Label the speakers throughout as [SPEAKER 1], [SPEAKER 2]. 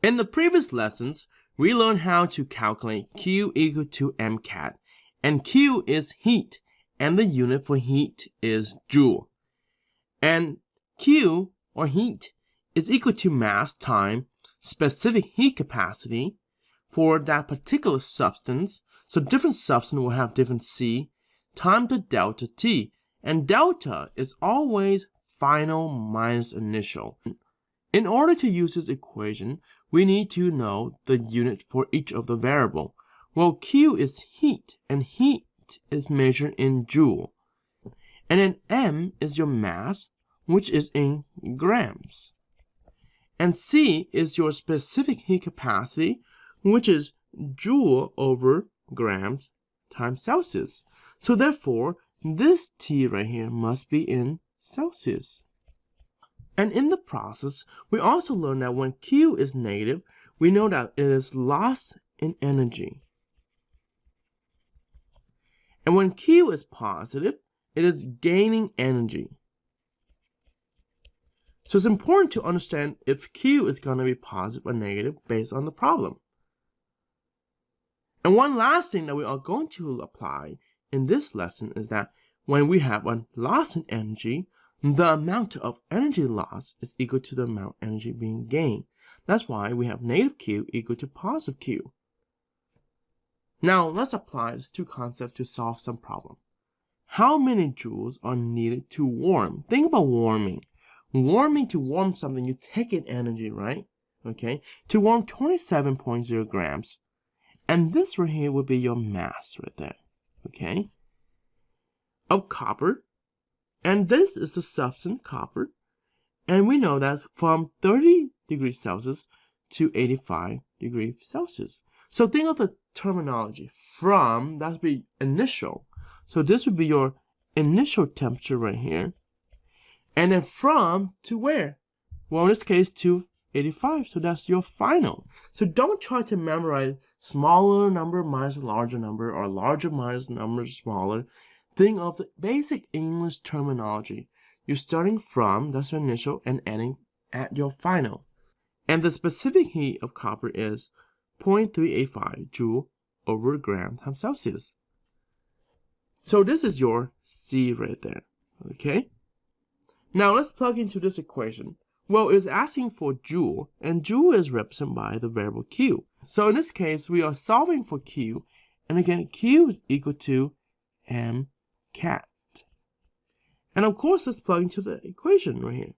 [SPEAKER 1] In the previous lessons, we learned how to calculate Q equal to MCAT, and Q is heat, and the unit for heat is joule. And Q, or heat, is equal to mass times specific heat capacity for that particular substance. So different substance will have different C times the delta T, and delta is always final minus initial. In order to use this equation, we need to know the unit for each of the variable. Well, Q is heat, and heat is measured in joule. And then M is your mass, which is in grams. And C is your specific heat capacity, which is joule over grams times Celsius. So therefore, this T right here must be in Celsius. And in the process, we also learn that when Q is negative, we know that it is loss in energy. And when Q is positive, it is gaining energy. So it's important to understand if Q is going to be positive or negative based on the problem. And one last thing that we are going to apply in this lesson is that when we have a loss in energy, the amount of energy loss is equal to the amount of energy being gained. That's why we have negative Q equal to positive Q. Now let's apply these two concepts to solve some problem. How many joules are needed to warm? Think about warming. To warm something, you take in energy, right? Okay, to warm 27.0 grams. And this right here would be your mass right there, okay, of copper. And this is the substance, copper. And we know that from 30 degrees Celsius to 85 degrees Celsius. So think of the terminology. From, that would be initial. So this would be your initial temperature right here. And then from to where? Well, in this case, to 85. So that's your final. So don't try to memorize smaller number minus larger number, or larger minus number smaller. Think of the basic English terminology. You're starting from, that's your initial, and ending at your final. And the specific heat of copper is 0.385 joule over gram times Celsius. So this is your C right there, okay? Now let's plug into this equation. Well, it's asking for joule, and joule is represented by the variable Q. So in this case, we are solving for Q, and again, Q is equal to MCAT. And of course, let's plug into the equation right here.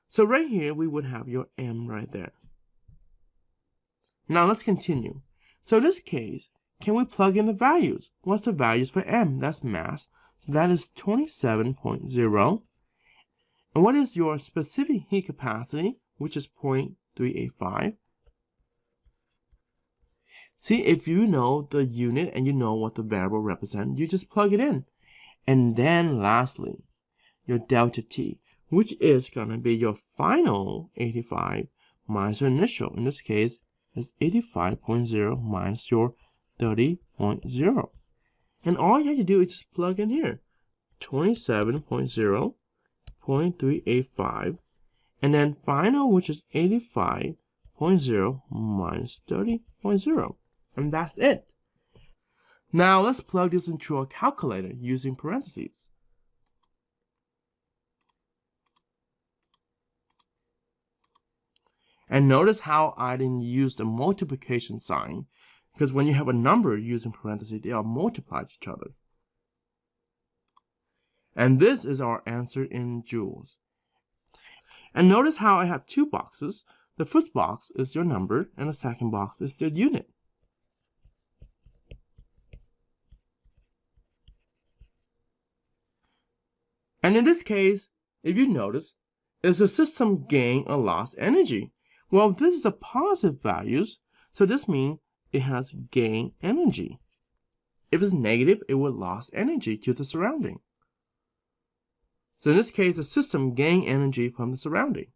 [SPEAKER 1] So right here, we would have your M right there. Now let's continue. So in this case, can we plug in the values? What's the values for M? That's mass. So that is 27.0. And what is your specific heat capacity, which is 0.385? See, if you know the unit and you know what the variable represents, you just plug it in. And then lastly, your delta T, which is going to be your final 85 minus your initial. In this case, is 85.0 minus your 30.0. And all you have to do is just plug in here. 27.0, 0.385, and then final, which is 85.0 minus 30.0. And that's it. Now let's plug this into a calculator using parentheses. And notice how I didn't use the multiplication sign, because when you have a number using parentheses, they are multiplied to each other. And this is our answer in joules. And notice how I have two boxes. The first box is your number, and the second box is the unit. And in this case, if you notice, is the system gain or lost energy? Well, this is a positive values, so this means it has gained energy. If it's negative, it will lose energy to the surrounding. So in this case, the system gained energy from the surrounding.